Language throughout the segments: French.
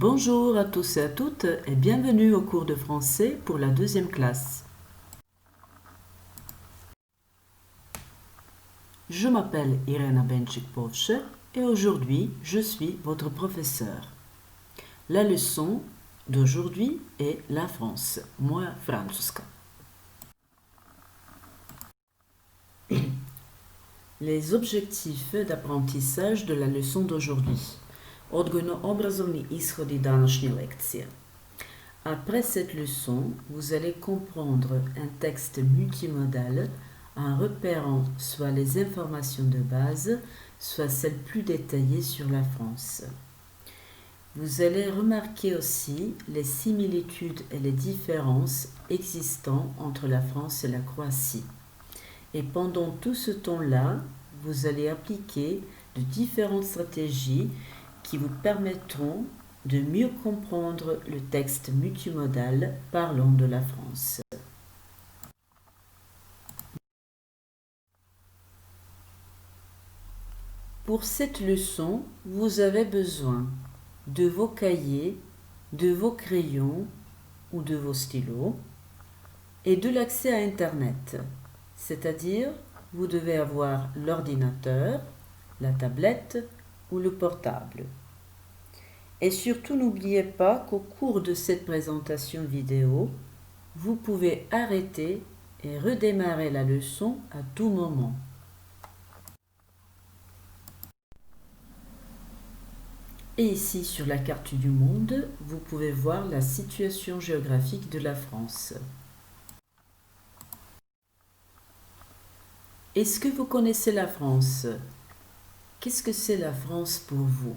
Bonjour à tous et à toutes et bienvenue au cours de français pour la deuxième classe. Je m'appelle Irena Benchik-Povche et aujourd'hui je suis votre professeur. La leçon d'aujourd'hui est la France, moja francuska. Les objectifs d'apprentissage de la leçon d'aujourd'hui. Odgojno-obrazovni ishodi današnje lekcije. Après cette leçon, vous allez comprendre un texte multimodal en repérant soit les informations de base, soit celles plus détaillées sur la France. Vous allez remarquer aussi les similitudes et les différences existant entre la France et la Croatie. Et pendant tout ce temps-là, vous allez appliquer de différentes stratégies qui vous permettront de mieux comprendre le texte multimodal parlant de la France. Pour cette leçon, vous avez besoin de vos cahiers, de vos crayons ou de vos stylos et de l'accès à Internet. C'est-à-dire, vous devez avoir l'ordinateur, la tablette ou le portable. Et surtout, n'oubliez pas qu'au cours de cette présentation vidéo, vous pouvez arrêter et redémarrer la leçon à tout moment. Et ici, sur la carte du monde, vous pouvez voir la situation géographique de la France. Est-ce que vous connaissez la France? Qu'est-ce que c'est la France pour vous?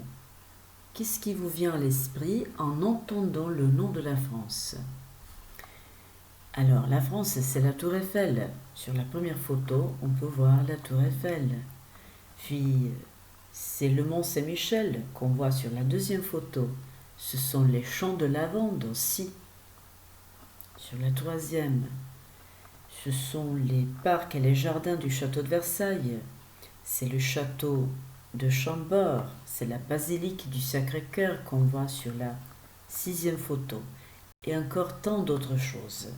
Qu'est-ce qui vous vient à l'esprit en entendant le nom de la France? Alors, la France, c'est la Tour Eiffel. Sur la première photo, on peut voir la Tour Eiffel. Puis, c'est le Mont Saint-Michel qu'on voit sur la deuxième photo. Ce sont les champs de lavande aussi. Sur la troisième, ce sont les parcs et les jardins du château de Versailles. C'est le château de Chambord, c'est la basilique du Sacré-Cœur qu'on voit sur la sixième photo. Et encore tant d'autres choses.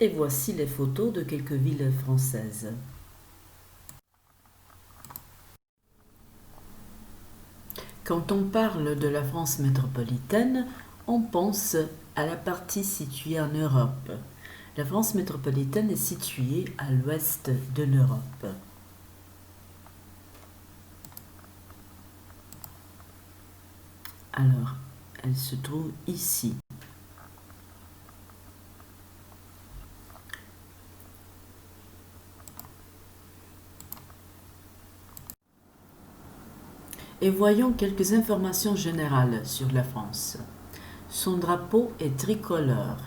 Et voici les photos de quelques villes françaises. Quand on parle de la France métropolitaine, on pense à la partie située en Europe. La France métropolitaine est située à l'ouest de l'Europe. Alors, elle se trouve ici. Et voyons quelques informations générales sur la France. Son drapeau est tricolore.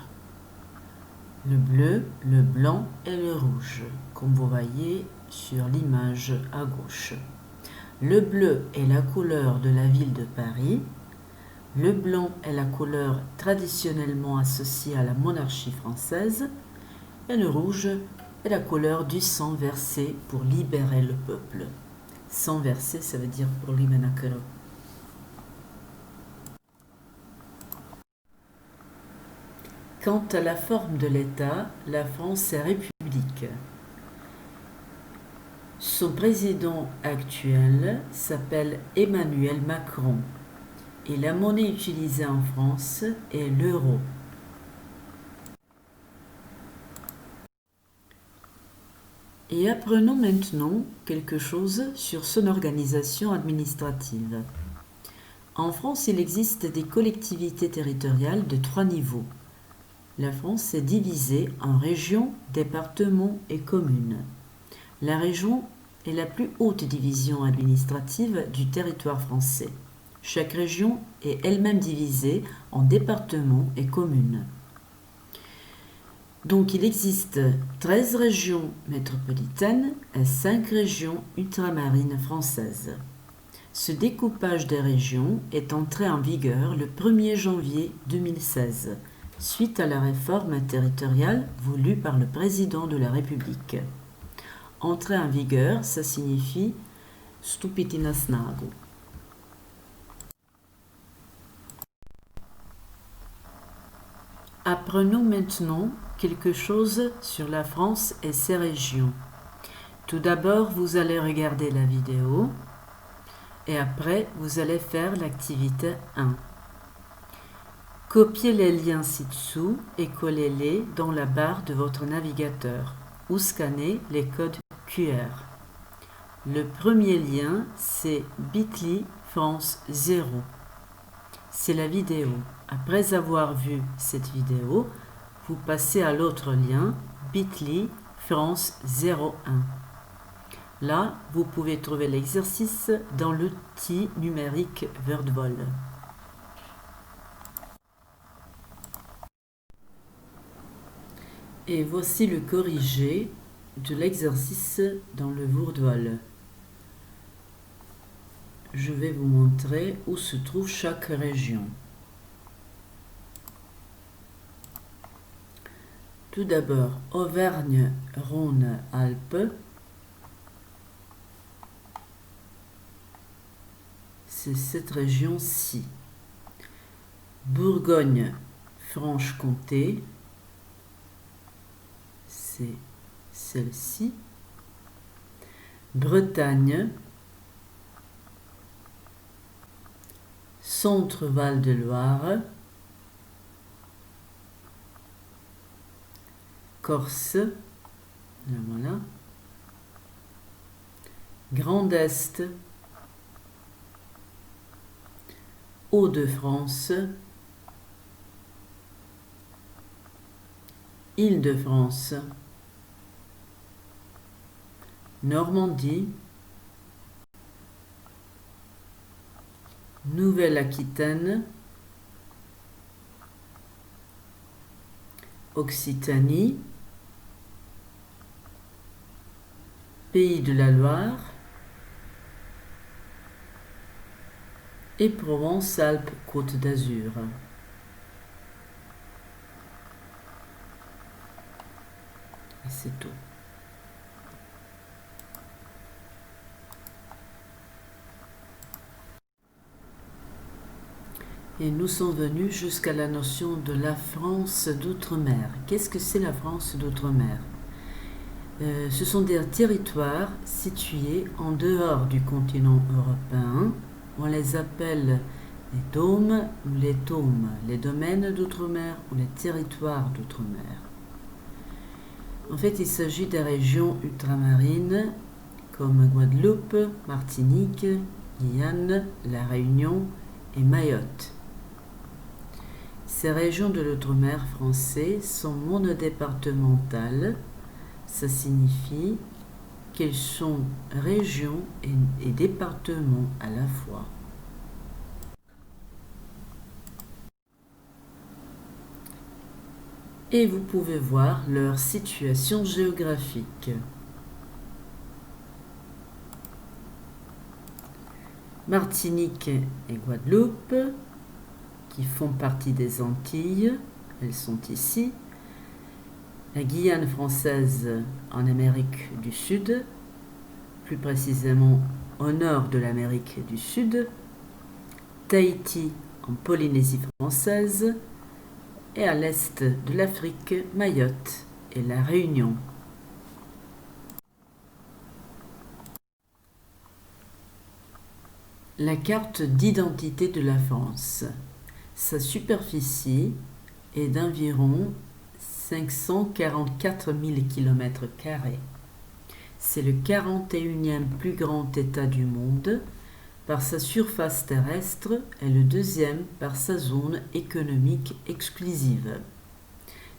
Le bleu, le blanc et le rouge, comme vous voyez sur l'image à gauche. Le bleu est la couleur de la ville de Paris. Le blanc est la couleur traditionnellement associée à la monarchie française. Et le rouge est la couleur du sang versé pour libérer le peuple. Sang versé, ça veut dire pour limenakero. Quant à la forme de l'État, la France est république. Son président actuel s'appelle Emmanuel Macron et la monnaie utilisée en France est l'euro. Et apprenons maintenant quelque chose sur son organisation administrative. En France, il existe des collectivités territoriales de 3 niveaux. La France est divisée en régions, départements et communes. La région est la plus haute division administrative du territoire français. Chaque région est elle-même divisée en départements et communes. Donc il existe 13 régions métropolitaines et 5 régions ultramarines françaises. Ce découpage des régions est entré en vigueur le 1er janvier 2016, suite à la réforme territoriale voulue par le président de la République. Entrer en vigueur, ça signifie stupiti na snagu. Apprenons maintenant quelque chose sur la France et ses régions. Tout d'abord, vous allez regarder la vidéo et après, vous allez faire l'activité 1. Copiez les liens ci-dessous et collez-les dans la barre de votre navigateur ou scannez les codes QR. Le premier lien, c'est bit.ly France 0. C'est la vidéo. Après avoir vu cette vidéo, vous passez à l'autre lien, bit.ly France 01. Là, vous pouvez trouver l'exercice dans l'outil numérique WordVol. Et voici le corrigé de l'exercice dans le WordVol. Je vais vous montrer où se trouve chaque région. Tout d'abord, Auvergne-Rhône-Alpes. C'est cette région-ci. Bourgogne-Franche-Comté. C'est celle-ci. Bretagne. Centre-Val de Loire. Corse, voilà. Grand Est, Hauts-de-France, Île-de-France, Normandie, Nouvelle-Aquitaine, Occitanie, Pays de la Loire et Provence-Alpes-Côte d'Azur. Et c'est tout. Et nous sommes venus jusqu'à la notion de la France d'outre-mer. Qu'est-ce que c'est la France d'outre-mer ? Ce sont des territoires situés en dehors du continent européen. On les appelle les dômes ou les tômes, les domaines d'outre-mer ou les territoires d'outre-mer. En fait, il s'agit des régions ultramarines comme Guadeloupe, Martinique, Guyane, La Réunion et Mayotte. Ces régions de l'outre-mer français sont monodépartementales. Ça signifie qu'elles sont régions et départements à la fois. Et vous pouvez voir leur situation géographique. Martinique et Guadeloupe, qui font partie des Antilles, elles sont ici. La Guyane française en Amérique du Sud, plus précisément au nord de l'Amérique du Sud, Tahiti en Polynésie française et à l'est de l'Afrique, Mayotte et La Réunion. La carte d'identité de la France. Sa superficie est d'environ 544 000 km². C'est le 41e plus grand État du monde par sa surface terrestre et le deuxième par sa zone économique exclusive.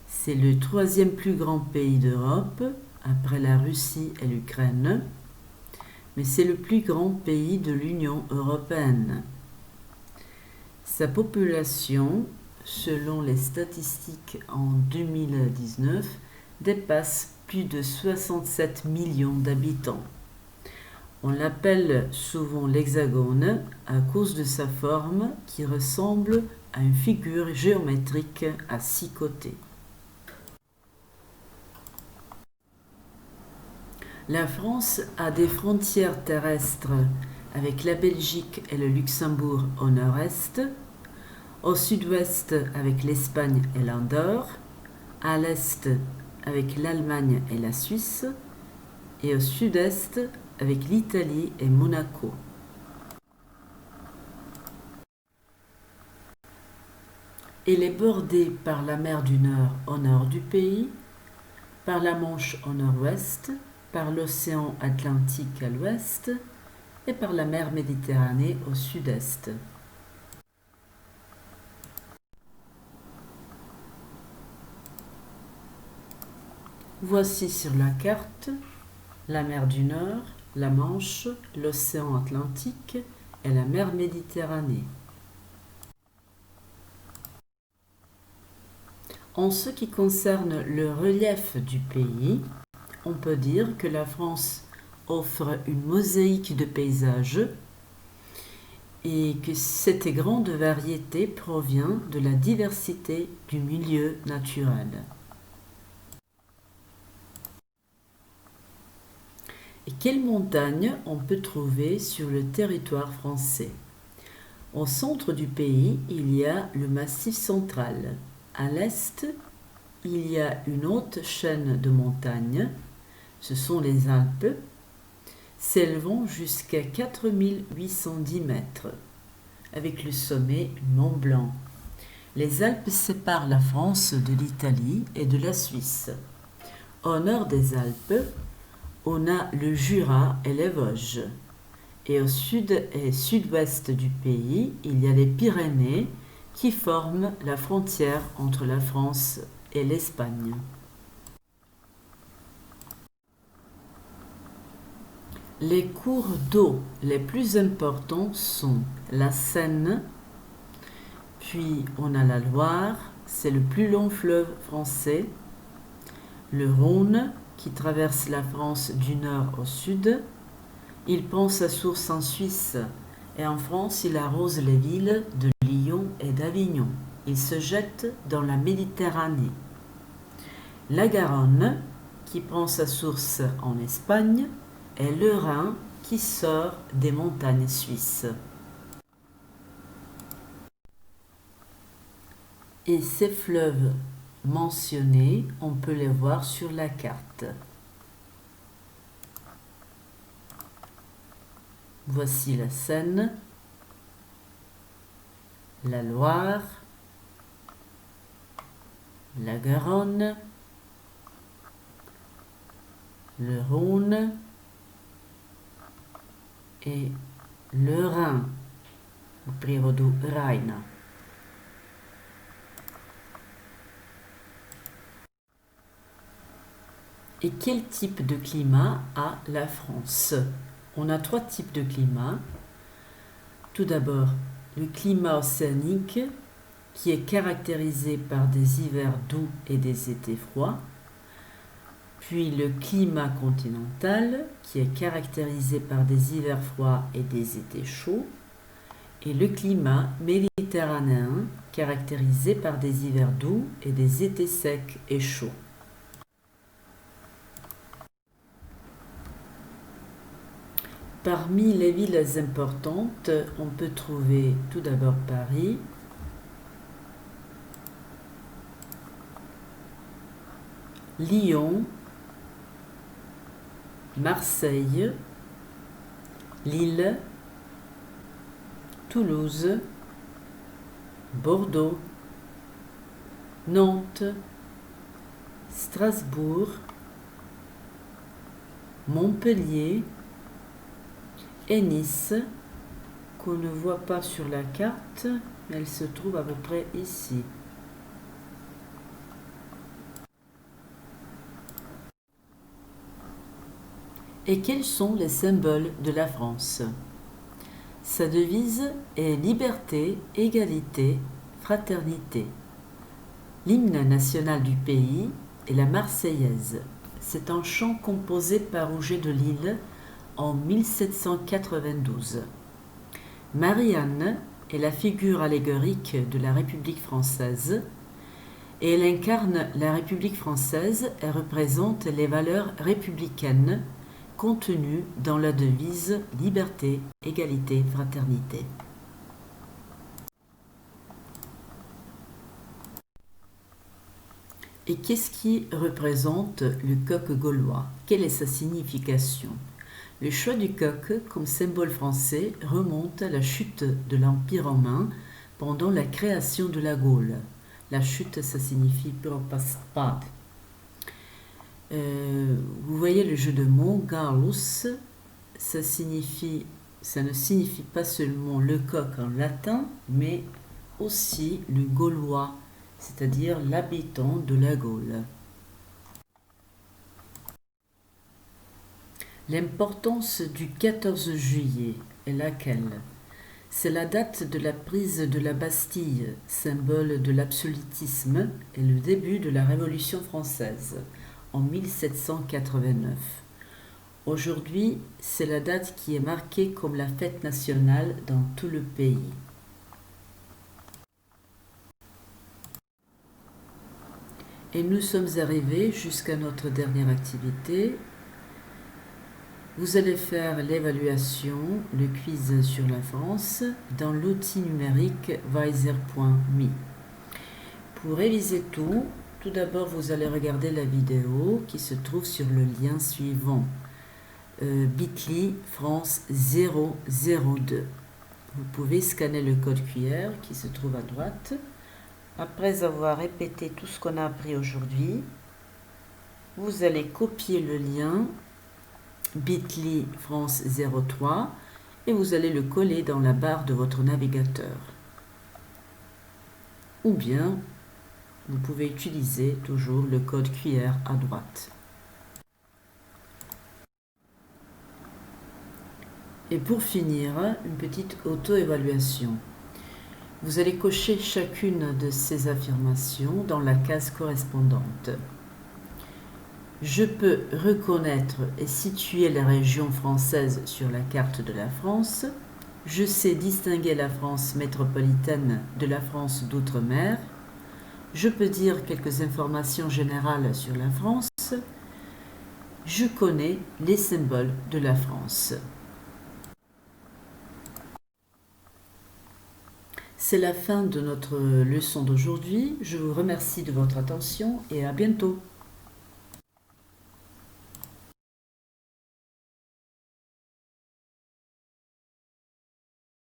C'est le 3e plus grand pays d'Europe après la Russie et l'Ukraine, mais c'est le plus grand pays de l'Union européenne. Sa population, selon les statistiques en 2019, dépasse plus de 67 millions d'habitants. On l'appelle souvent l'Hexagone à cause de sa forme qui ressemble à une figure géométrique à 6 côtés. La France a des frontières terrestres avec la Belgique et le Luxembourg au nord-est, au sud-ouest avec l'Espagne et l'Andorre, à l'est avec l'Allemagne et la Suisse, et au sud-est avec l'Italie et Monaco. Elle est bordée par la mer du Nord au nord du pays, par la Manche au nord-ouest, par l'océan Atlantique à l'ouest et par la mer Méditerranée au sud-est. Voici sur la carte la mer du Nord, la Manche, l'océan Atlantique et la mer Méditerranée. En ce qui concerne le relief du pays, on peut dire que la France offre une mosaïque de paysages et que cette grande variété provient de la diversité du milieu naturel. Et quelles montagnes on peut trouver sur le territoire français? Au centre du pays, il y a le Massif central. À l'est, il y a une haute chaîne de montagnes, ce sont les Alpes, s'élevant jusqu'à 4810 mètres, avec le sommet Mont Blanc. Les Alpes séparent la France de l'Italie et de la Suisse. Au nord des Alpes, on a le Jura et les Vosges. Et au sud et sud-ouest du pays, il y a les Pyrénées qui forment la frontière entre la France et l'Espagne. Les cours d'eau les plus importants sont la Seine, puis on a la Loire, c'est le plus long fleuve français, le Rhône qui traverse la France du nord au sud. Il prend sa source en Suisse et en France il arrose les villes de Lyon et d'Avignon. Il se jette dans la Méditerranée. La Garonne, qui prend sa source en Espagne, et le Rhin qui sort des montagnes suisses. Et ces fleuves mentionnés, on peut les voir sur la carte. Voici la Seine, la Loire, la Garonne, le Rhône et le Rhin, u prijevodu Rajna. Et quel type de climat a la France? On a 3 types de climat. Tout d'abord, le climat océanique qui est caractérisé par des hivers doux et des étés froids. Puis le climat continental qui est caractérisé par des hivers froids et des étés chauds. Et le climat méditerranéen caractérisé par des hivers doux et des étés secs et chauds. Parmi les villes importantes, on peut trouver tout d'abord Paris, Lyon, Marseille, Lille, Toulouse, Bordeaux, Nantes, Strasbourg, Montpellier et Nice, qu'on ne voit pas sur la carte, mais elle se trouve à peu près ici. Et quels sont les symboles de la France? Sa devise est liberté, égalité, fraternité. L'hymne national du pays est la Marseillaise. C'est un chant composé par Auger de Lille en 1792. Marie-Anne est la figure allégorique de la République française et elle incarne la République française et représente les valeurs républicaines contenus dans la devise Liberté, Égalité, Fraternité. Et qu'est-ce qui représente le coq gaulois? Quelle est sa signification? Le choix du coq comme symbole français remonte à la chute de l'Empire romain pendant la création de la Gaule. La chute, ça signifie prospad. Vous voyez le jeu de mots, Gallus, ça ne signifie pas seulement le coq en latin, mais aussi le Gaulois, c'est-à-dire l'habitant de la Gaule. L'importance du 14 juillet est laquelle? C'est la date de la prise de la Bastille, symbole de l'absolutisme, et le début de la Révolution française, en 1789. Aujourd'hui, c'est la date qui est marquée comme la fête nationale dans tout le pays. Et nous sommes arrivés jusqu'à notre dernière activité. Vous allez faire l'évaluation, le quiz sur la France, dans l'outil numérique Weiser.me. Pour réviser tout d'abord, vous allez regarder la vidéo qui se trouve sur le lien suivant, bit.ly France 002. Vous pouvez scanner le code QR qui se trouve à droite. Après avoir répété tout ce qu'on a appris aujourd'hui, vous allez copier le lien bit.ly France 03 et vous allez le coller dans la barre de votre navigateur. Ou bien, vous pouvez utiliser toujours le code QR à droite. Et pour finir, une petite auto-évaluation. Vous allez cocher chacune de ces affirmations dans la case correspondante. Je peux reconnaître et situer les régions françaises sur la carte de la France. Je sais distinguer la France métropolitaine de la France d'outre-mer. Je peux dire quelques informations générales sur la France. Je connais les symboles de la France. C'est la fin de notre leçon d'aujourd'hui. Je vous remercie de votre attention et à bientôt.